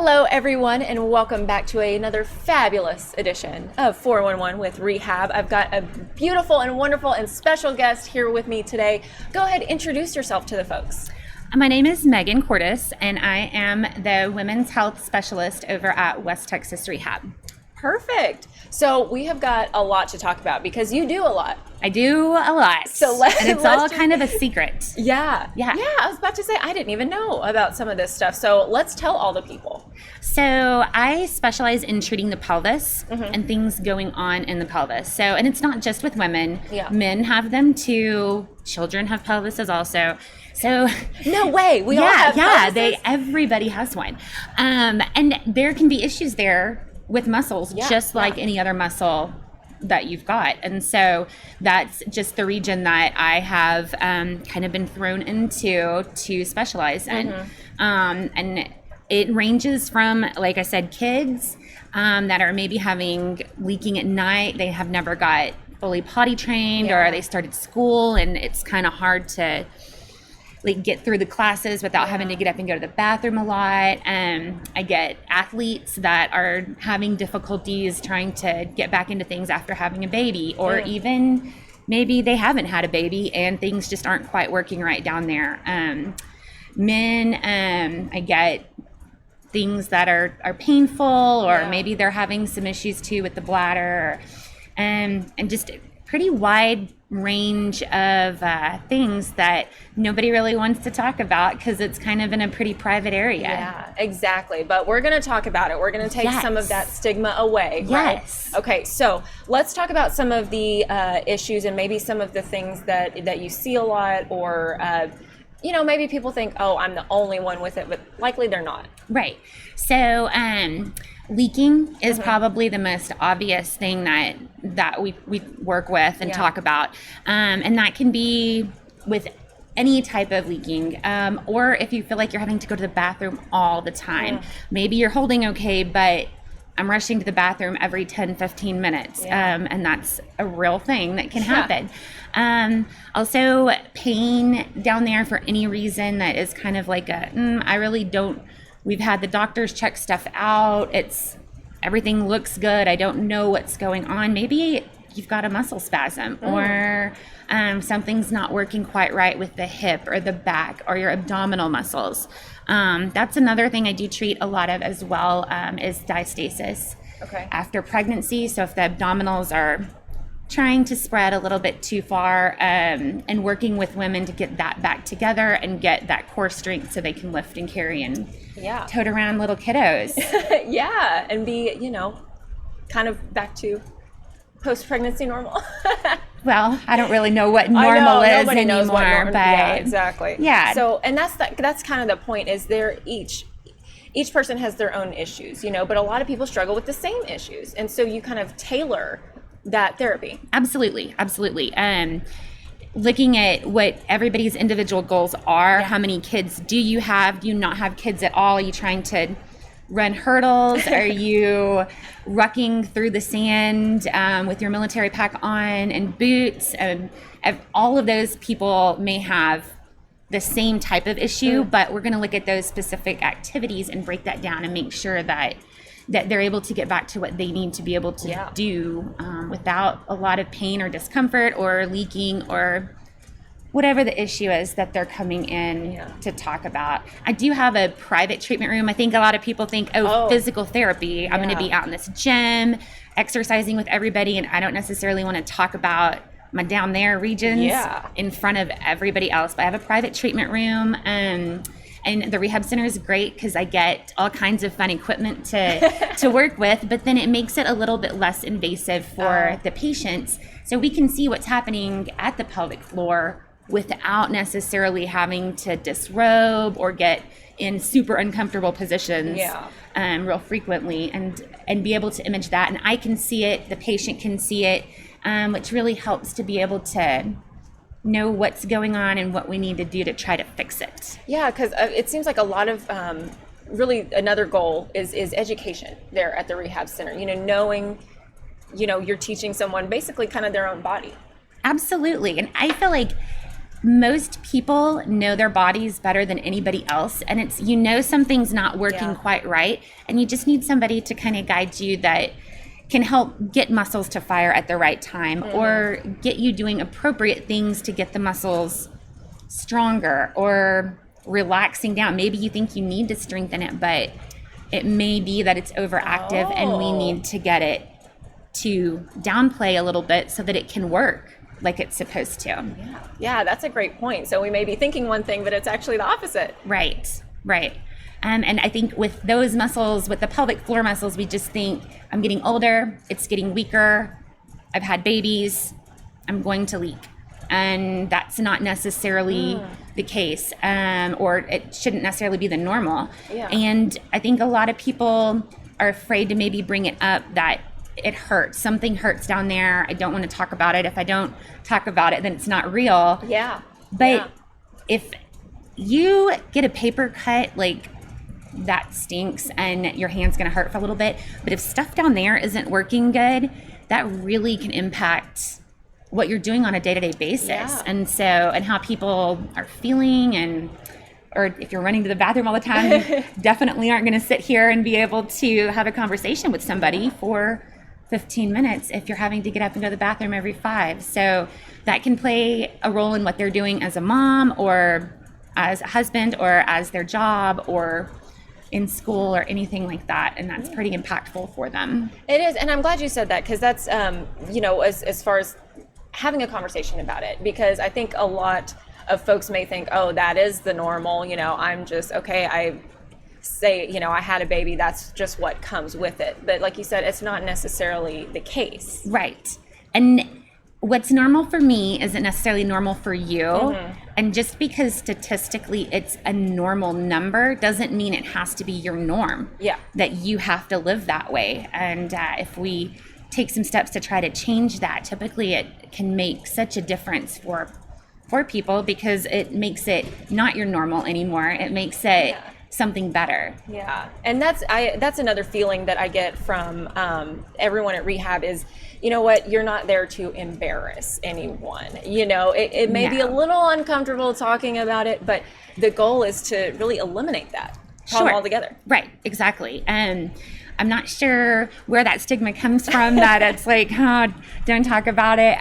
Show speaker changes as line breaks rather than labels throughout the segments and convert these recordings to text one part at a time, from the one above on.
Hello everyone, and welcome back to another fabulous edition of 411 with Rehab. I've got a beautiful and wonderful and special guest here with me today. Go ahead, introduce yourself to the folks.
My name is Megan Cordes, and I am the Women's Health Specialist over at West Texas Rehab.
Perfect. So we have got a lot to talk about because you do a lot.
I do a lot. And it's all kind of a secret.
Yeah. I was about to say, I didn't even know about some of this stuff. So let's tell all the people.
So I specialize in treating the pelvis and things going on in the pelvis. So, and it's not just with women.
Yeah.
Men have them too. Children have pelvises also. So
no way. We all have pelvises?
Everybody has one. And there can be issues there with muscles, just like any other muscle that you've got. And so that's just the region that I have kind of been thrown into to specialize in. And it ranges from, like I said, kids that are maybe leaking at night. They have never got fully potty trained, or they started school and it's kind of hard to get through the classes without having to get up and go to the bathroom a lot. I get athletes that are having difficulties trying to get back into things after having a baby, or even maybe they haven't had a baby and things just aren't quite working right down there. Men, I get things that are painful, or maybe they're having some issues too with the bladder, and just a pretty wide range of things that nobody really wants to talk about because it's kind of in a pretty private area.
Yeah, exactly. But we're going to talk about it. We're going to take some of that stigma away.
Yes.
Right? Okay, so let's talk about some of the issues and maybe some of the things that you see a lot, or maybe people think, oh, I'm the only one with it, but likely they're not.
Right. So leaking is probably the most obvious thing that we work with and talk about. And that can be with any type of leaking, or if you feel like you're having to go to the bathroom all the time. Maybe you're holding okay, but I'm rushing to the bathroom every 10, 15 minutes. And that's a real thing that can happen. Also, pain down there for any reason that is kind of like I really don't. We've had the doctors check stuff out. Everything looks good. I don't know what's going on. Maybe you've got a muscle spasm, or something's not working quite right with the hip or the back or your abdominal muscles. That's another thing I do treat a lot of as well, is diastasis after pregnancy. So if the abdominals are trying to spread a little bit too far, and working with women to get that back together and get that core strength so they can lift and carry and tote around little kiddos.
And be, kind of back to post-pregnancy normal.
Well, I don't really know what normal is
nobody
anymore,
knows what normal,
but
exactly. So, and that's kind of the point, is each person has their own issues, but a lot of people struggle with the same issues. And so you kind of tailor that therapy.
Absolutely. Looking at what everybody's individual goals are. How many kids do you have? Do you not have kids at all? Are you trying to run hurdles? Are you rucking through the sand with your military pack on and boots? All of those people may have the same type of issue, but we're going to look at those specific activities and break that down and make sure that they're able to get back to what they need to be able to do without a lot of pain or discomfort or leaking or whatever the issue is that they're coming in to talk about. I do have a private treatment room. I think a lot of people think, physical therapy. I'm going to be out in this gym exercising with everybody, and I don't necessarily want to talk about my down there regions in front of everybody else. But I have a private treatment room, and the rehab center is great because I get all kinds of fun equipment to work with, but then it makes it a little bit less invasive for the patients. So we can see what's happening at the pelvic floor without necessarily having to disrobe or get in super uncomfortable positions real frequently, and be able to image that. And I can see it, the patient can see it, which really helps to be able to know what's going on and what we need to do to try to fix it.
Yeah, because it seems like a lot of really another goal is education there at the rehab center. Knowing, you're teaching someone basically kind of their own body.
Absolutely. And I feel like most people know their bodies better than anybody else, and it's, you know, something's not working quite right, and you just need somebody to kind of guide you that can help get muscles to fire at the right time, or get you doing appropriate things to get the muscles stronger or relaxing down. Maybe you think you need to strengthen it, but it may be that it's overactive and we need to get it to downplay a little bit so that it can work like it's supposed to.
Yeah, that's a great point. So we may be thinking one thing, but it's actually the opposite.
Right. And I think with those muscles, with the pelvic floor muscles, we just think, I'm getting older, it's getting weaker, I've had babies, I'm going to leak. And that's not necessarily the case, or it shouldn't necessarily be the normal. And I think a lot of people are afraid to maybe bring it up that it hurts. Something hurts down there. I don't want to talk about it. If I don't talk about it, then it's not real. But if you get a paper cut, like, that stinks and your hand's going to hurt for a little bit. But if stuff down there isn't working good, that really can impact what you're doing on a day-to-day basis. And so, and how people are feeling, and, or if you're running to the bathroom all the time, you definitely aren't going to sit here and be able to have a conversation with somebody for 15 minutes if you're having to get up and go to the bathroom every 5. So that can play a role in what they're doing as a mom, or as a husband, or as their job, or in school, or anything like that. And that's pretty impactful for them.
It is. And I'm glad you said that, because that's, you know, as far as having a conversation about it, because I think a lot of folks may think, oh, that is the normal, you know, I'm just, okay, I say, you know, I had a baby, that's just what comes with it. But like you said, it's not necessarily the case.
Right. And what's normal for me isn't necessarily normal for you. And just because statistically it's a normal number doesn't mean it has to be your norm. That you have to live that way. And if we take some steps to try to change that, typically it can make such a difference for people, because it makes it not your normal anymore. It makes it something better.
And that's another feeling that I get from everyone at Rehab is, you know what, you're not there to embarrass anyone. You know, it may be a little uncomfortable talking about it, but the goal is to really eliminate that problem altogether.
Right, exactly. And I'm not sure where that stigma comes from, that it's like, oh, don't talk about it.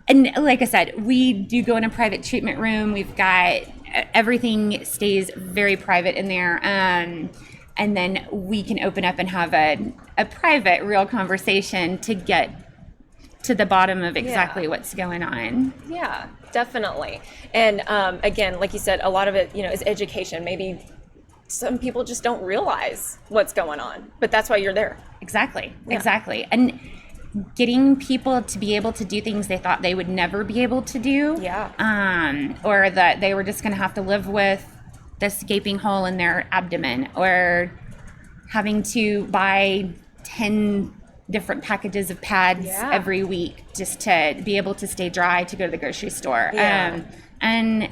And like I said, we do go in a private treatment room. We've got, everything stays very private in there. And then we can open up and have a private, real conversation to get to the bottom of exactly what's going on.
Yeah, definitely. And again, like you said, a lot of it, you know, is education. Maybe some people just don't realize what's going on, but that's why you're there.
Exactly. And getting people to be able to do things they thought they would never be able to do, or that they were just going to have to live with this gaping hole in their abdomen, or having to buy 10 different packages of pads every week just to be able to stay dry to go to the grocery store. And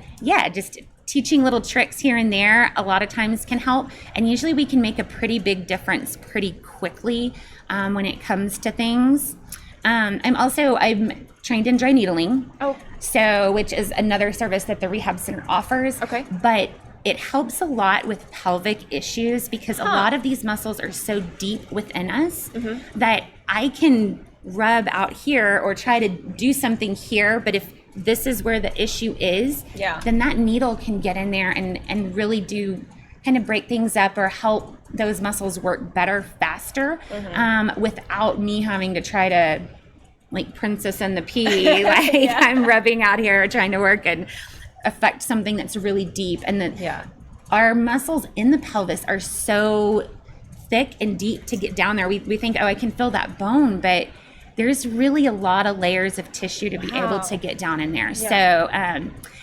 just teaching little tricks here and there a lot of times can help, and usually we can make a pretty big difference pretty quickly when it comes to things. I'm trained in dry needling, which is another service that the Rehab Center offers. But it helps a lot with pelvic issues, because a lot of these muscles are so deep within us that I can rub out here or try to do something here, but if this is where the issue is, then that needle can get in there and really do kind of break things up, or help those muscles work better, faster, without me having to try to, like Princess and the Pea, like I'm rubbing out here trying to work and affect something that's really deep. And our muscles in the pelvis are so thick and deep to get down there. We think, oh, I can feel that bone, but there's really a lot of layers of tissue to be able to get down in there. So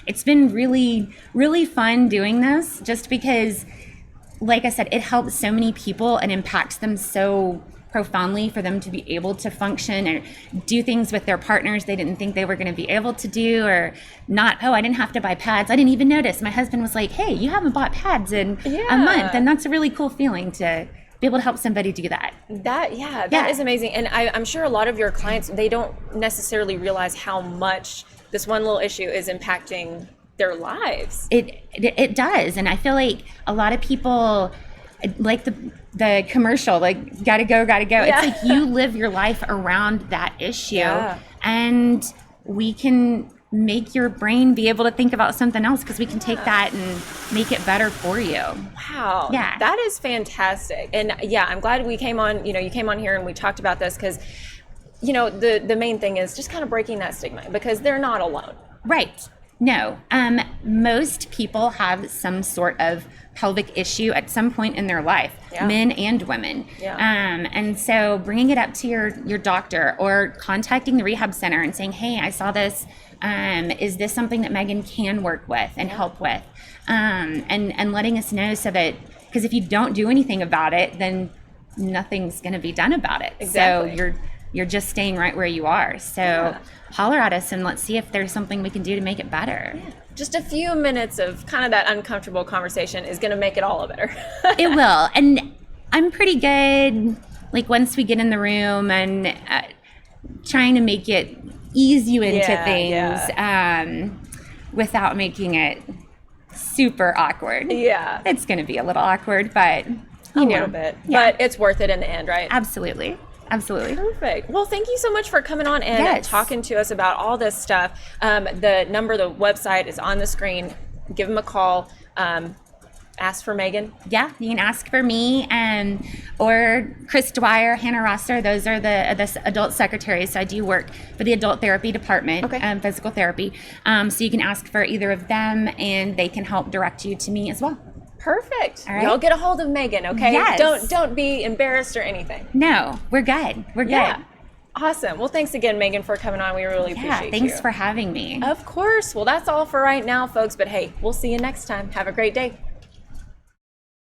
it's been really, really fun doing this, just because, like I said, it helps so many people and impacts them so profoundly for them to be able to function or do things with their partners they didn't think they were going to be able to do, or not, oh, I didn't have to buy pads. I didn't even notice. My husband was like, hey, you haven't bought pads in a month. And that's a really cool feeling to be able to help somebody do that.
That is amazing. And I'm sure a lot of your clients, they don't necessarily realize how much this one little issue is impacting their lives.
It does. And I feel like a lot of people, like the commercial, like gotta go.
Yeah.
It's like you live your life around that issue, and we can make your brain be able to think about something else, because we can take that and make it better for you.
Wow.
Yeah.
That is fantastic. And yeah, I'm glad we came on, you came on here and we talked about this, because, the main thing is just kind of breaking that stigma, because they're not alone.
Right. No. Most people have some sort of pelvic issue at some point in their life, men and women.
Yeah.
And so bringing it up to your doctor, or contacting the rehab center and saying, hey, I saw this. Is this something that Megan can work with and help with? And letting us know, so that, because if you don't do anything about it, then nothing's going to be done about it.
Exactly.
So you're just staying right where you are. So holler at us and let's see if there's something we can do to make it better.
Yeah. Just a few minutes of kind of that uncomfortable conversation is going to make it all better.
It will. And I'm pretty good, like, once we get in the room and trying to make it ease you into things without making it super awkward.
Yeah.
It's going to be a little awkward, but
a little bit. Yeah. But it's worth it in the end, right?
Absolutely.
Perfect. Well, thank you so much for coming on and talking to us about all this stuff. The number, the website is on the screen. Give them a call. Ask for Megan.
Yeah, you can ask for me, or Chris Dwyer, Hannah Rosser. Those are the adult secretaries. So I do work for the adult therapy department, physical therapy. So you can ask for either of them, and they can help direct you to me as well.
Perfect.
All right.
Y'all get a hold of Megan, okay?
Yes.
Don't be embarrassed or anything.
No, we're good. We're good.
Awesome. Well, thanks again, Megan, for coming on. We really appreciate you.
Thanks for having me.
Of course. Well, that's all for right now, folks. But hey, we'll see you next time. Have a great day.